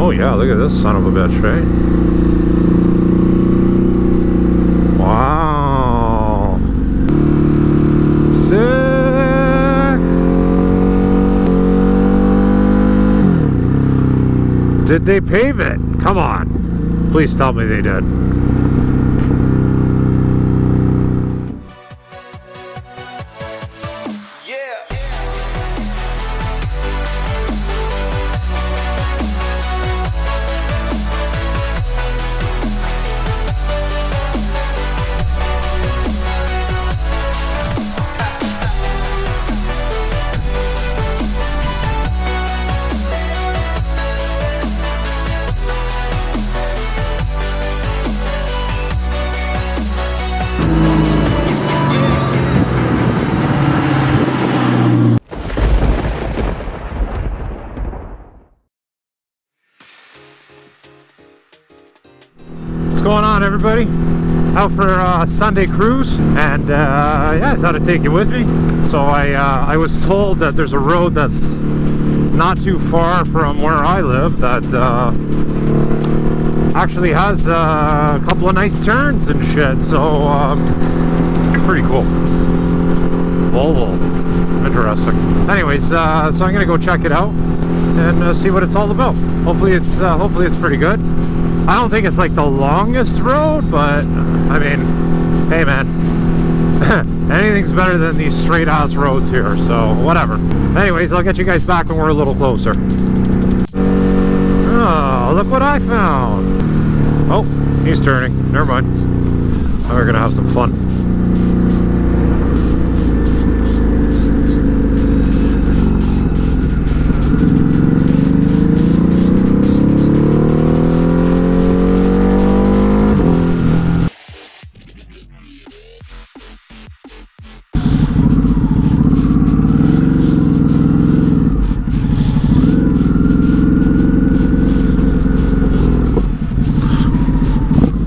Oh yeah, look at this son of a bitch, right? Wow. Sick. Did they pave it? Come on. Please tell me they did. What's going on, everybody? Out for a Sunday cruise, and yeah, I thought I'd take you with me. So I was told that there's a road that's not too far from where I live that actually has a couple of nice turns and shit, so pretty cool. Volvo, interesting. Anyways, so I'm gonna go check it out and see what it's all about. Hopefully it's pretty good. I don't think it's like the longest road, but I mean, hey man, anything's better than these straight ass roads here, so whatever. Anyways, I'll get you guys back when we're a little closer. Oh, look what I found. Oh, he's turning. Never mind. Now we're gonna have some fun.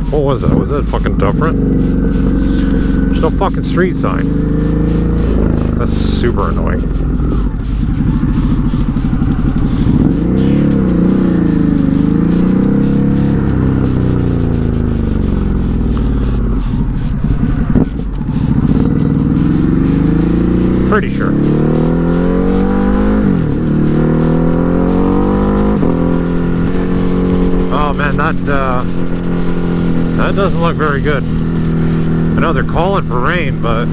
What was that? Was that fucking Duffren? There's no fucking street sign. That's super annoying. Pretty sure. Oh man, that doesn't look very good. I know they're calling for rain, but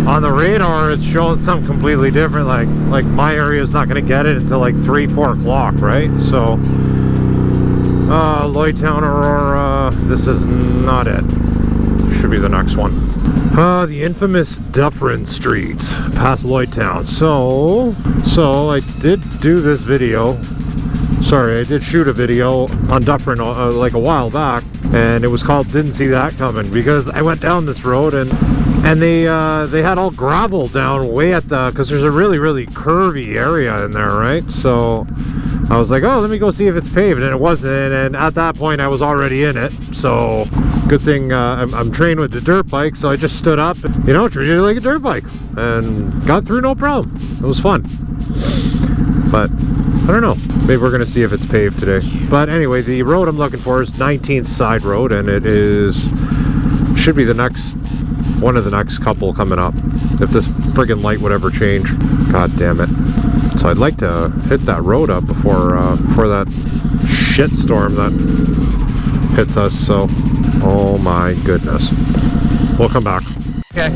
on the radar it's showing something completely different. Like my area is not going to get it until like 3-4 o'clock, right? So Lloydtown, Aurora, this is not it. Should be the next one. The infamous Duffren Street past Lloydtown. So I did do this video. Sorry, I did shoot a video on Duffren like a while back, and it was called "Didn't See That Coming," because I went down this road and they had all gravel down way at the, because there's a really curvy area in there, right? So I was like, oh, let me go see if it's paved, and it wasn't. And at that point I was already in it, so good thing I'm trained with the dirt bike, so I just stood up, you know, treated it like a dirt bike and got through no problem. It was fun. But I don't know, maybe we're gonna see if it's paved today. But anyway, the road I'm looking for is 19th Side Road, and it should be the next one of the next couple coming up, if this friggin' light would ever change. God damn it. So I'd like to hit that road up before that shit storm that hits us. So oh my goodness, we'll come back. Okay.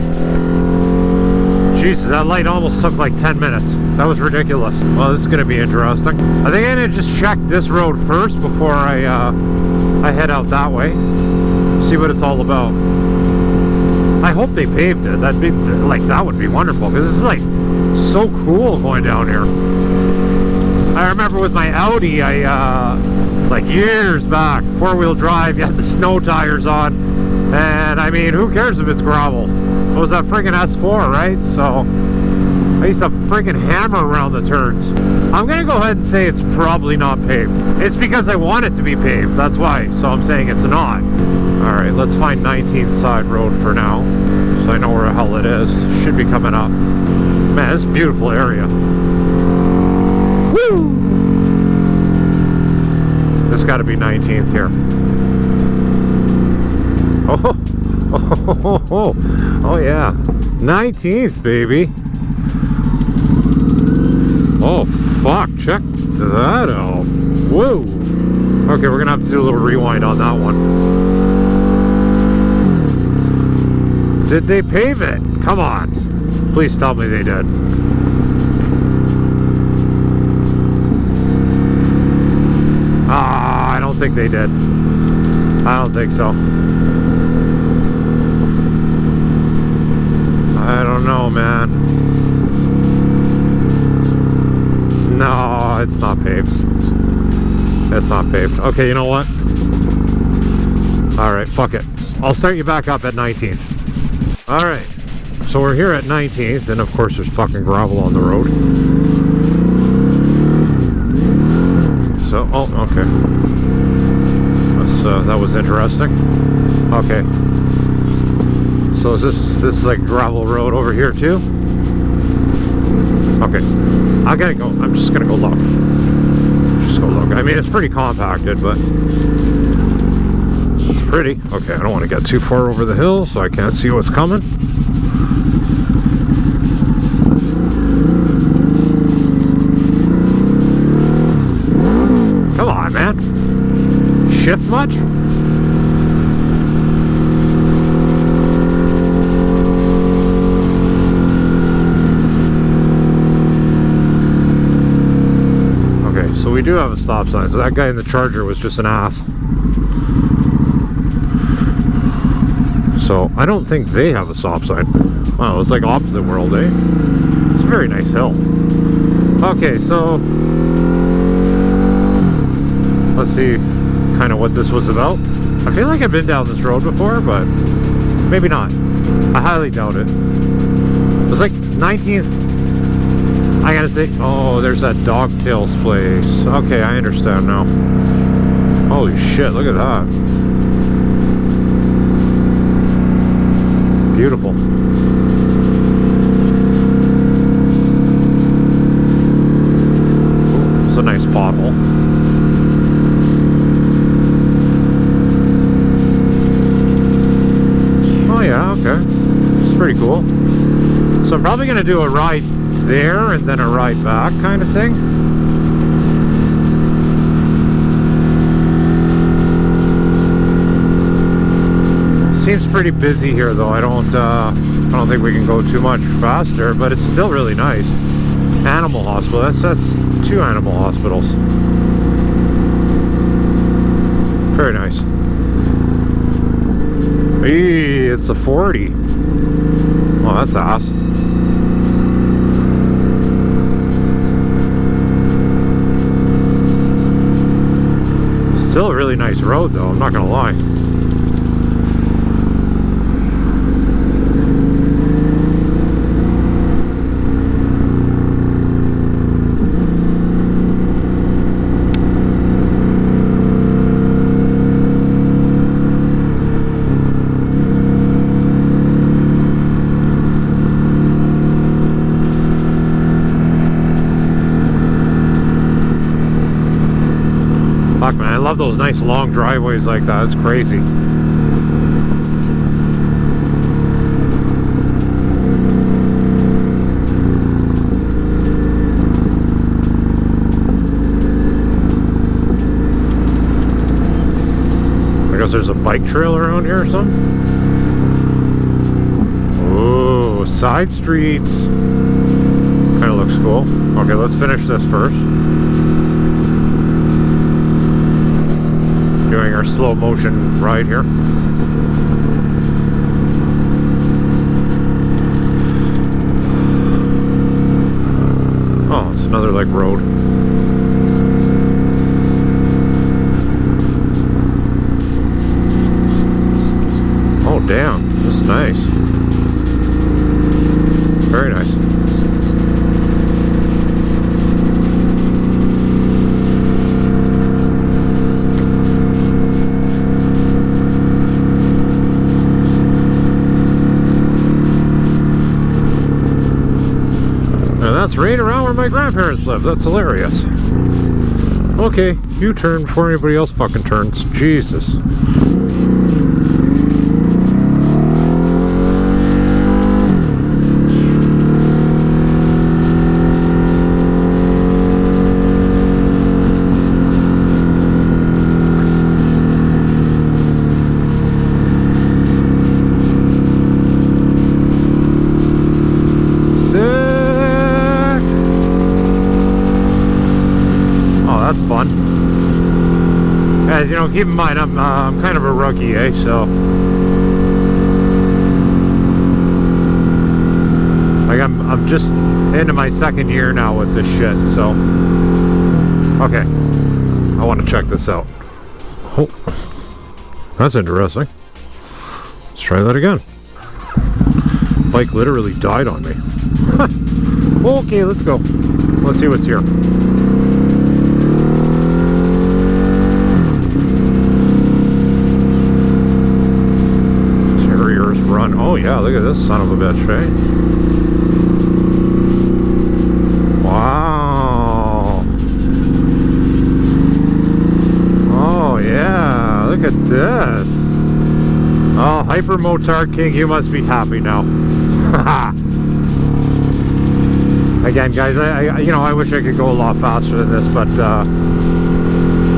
Jesus, that light almost took like 10 minutes. That was ridiculous. Well, this is going to be interesting. I think I'm going to just check this road first before I head out that way. See what it's all about. I hope they paved it. That would be wonderful, because this is like so cool going down here. I remember with my Audi, like years back, 4-wheel drive, you had the snow tires on, and I mean, who cares if it's gravel? It was that friggin' S4, right? So I used to friggin' hammer around the turns. I'm gonna go ahead and say it's probably not paved. It's because I want it to be paved, that's why. So I'm saying it's not. Alright, let's find 19th Side Road for now, so I know where the hell it is. Should be coming up. Man, this is a beautiful area. Woo! got to be 19th here. Oh yeah, 19th, baby. Oh fuck, check that out. Whoa. Okay, we're gonna have to do a little rewind on that one. Did they pave it? Come on. Please tell me they did. Ah, I don't think they did. I don't think so. I don't know, man. No, it's not paved. It's not paved. Okay, you know what? Alright, fuck it. I'll start you back up at 19th. Alright. So we're here at 19th, and of course there's fucking gravel on the road. So, oh, okay. That was interesting. Okay. So is this like gravel road over here too? Okay. I gotta go. I'm just gonna go look. Just go look. I mean, it's pretty compacted, but it's pretty. Okay, I don't want to get too far over the hill, so I can't see what's coming. Come on, man. Shift much? Okay, so we do have a stop sign. So that guy in the Charger was just an ass. So I don't think they have a stop sign. Wow, it's like opposite world, eh? It's a very nice hill. Okay, so let's see kind of what this was about. I feel like I've been down this road before, but maybe not. I highly doubt it. It was like 19th. I gotta say, oh, there's that Dogtails place. Okay, I understand now. Holy shit, look at that. Beautiful. Ooh, it's a nice pothole. Okay, it's pretty cool. So I'm probably going to do a ride there and then a ride back kind of thing. Seems pretty busy here though. I don't think we can go too much faster, but it's still really nice. Animal hospital. That's 2 animal hospitals. Very nice. Hey, it's a 40. Oh, that's ass. Still a really nice road though, I'm not gonna lie. Fuck, man, I love those nice long driveways like that. It's crazy. I guess there's a bike trail around here or something. Oh, side streets. Kind of looks cool. Okay, let's finish this first. Doing our slow motion ride here. Oh, it's another like road. Oh damn, this is nice. Very nice. That's right around where my grandparents live. That's hilarious. Okay, you turn before anybody else fucking turns. Jesus. You know, keep in mind, I'm kind of a rookie, eh? So, like, I'm just into my second year now with this shit. So, okay, I want to check this out. Oh, that's interesting. Let's try that again. Bike literally died on me. Okay, let's go. Let's see what's here. Run. Oh yeah, look at this son of a bitch, eh? Wow. Oh yeah, look at this. Oh, Hypermotard King, you must be happy now. Again, guys, I wish I could go a lot faster than this, but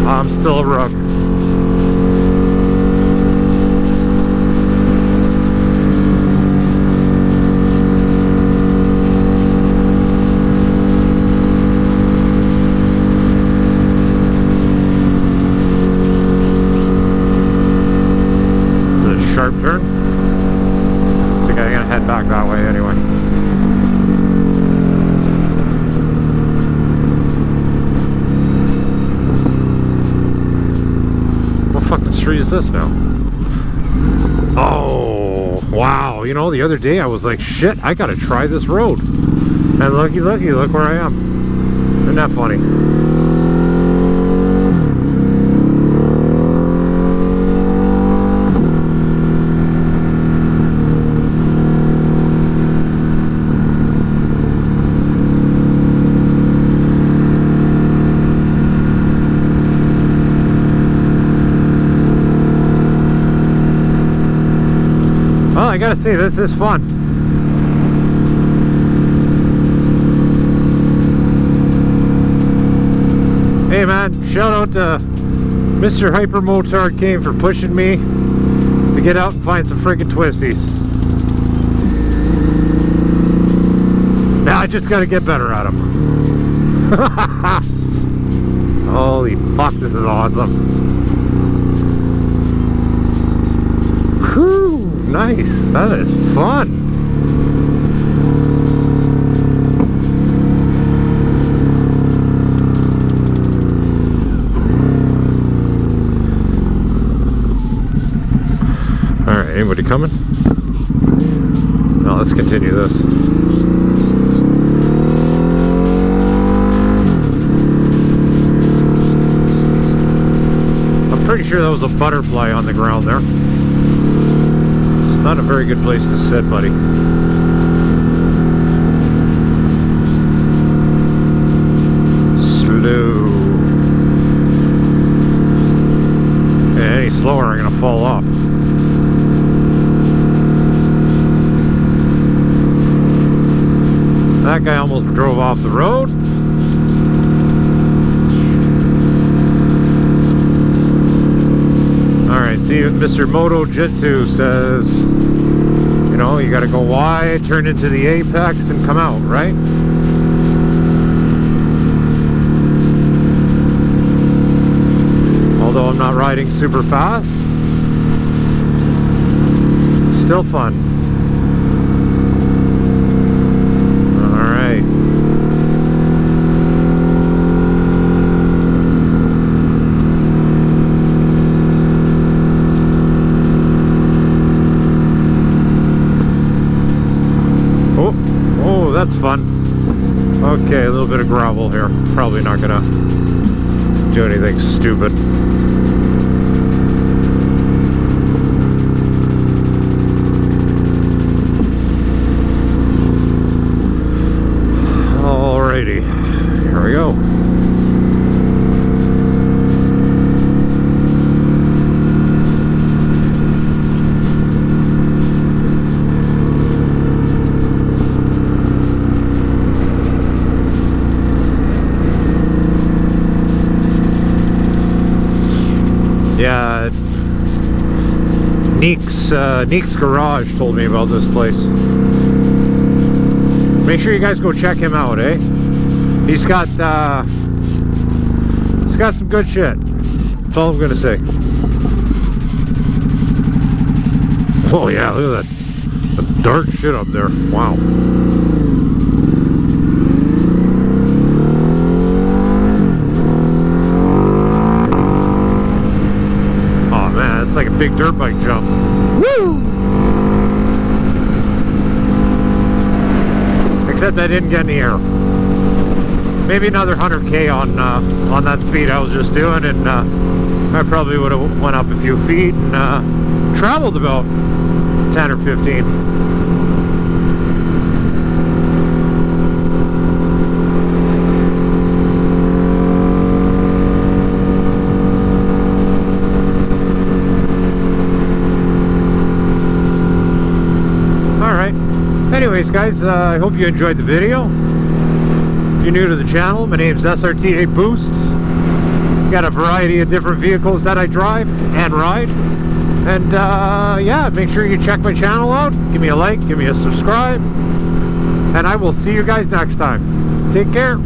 I'm still a rook. Sharp turn. I think I'm gonna head back that way anyway. What fucking street is this now? Oh, wow. You know, the other day I was like, shit, I gotta try this road. And looky, look where I am. Isn't that funny? Well, I gotta say, this is fun. Hey man, shout out to Mr. Hypermotard King for pushing me to get out and find some freaking twisties. Now I just gotta get better at them. Holy fuck, this is awesome. Whew, nice. That is fun. Alright, anybody coming? No, let's continue this. I'm pretty sure that was a butterfly on the ground there. It's not a very good place to sit, buddy. Slow. Yeah, any slower, I'm gonna fall off. That guy almost drove off the road. Alright, see, Mr. Moto Jitsu says, you know, you gotta go wide, turn into the apex, and come out, right? Although I'm not riding super fast, still fun. That's fun. Okay, a little bit of gravel here. Probably not gonna do anything stupid. Alrighty, here we go. Yeah, Neek's Garage told me about this place. Make sure you guys go check him out, eh? He's got some good shit. That's all I'm gonna say. Oh yeah, look at that. The dark shit up there. Wow. Oh man, it's like a big dirt bike jump. Woo! Except I didn't get any air. Maybe another 100k on that speed I was just doing, and I probably would have went up a few feet and traveled about 10 or 15. Alright. Anyways, guys, I hope you enjoyed the video. If you're new to the channel, my name's SRT8 Boost. Got a variety of different vehicles that I drive and ride. And yeah, make sure you check my channel out. Give me a like, give me a subscribe. And I will see you guys next time. Take care.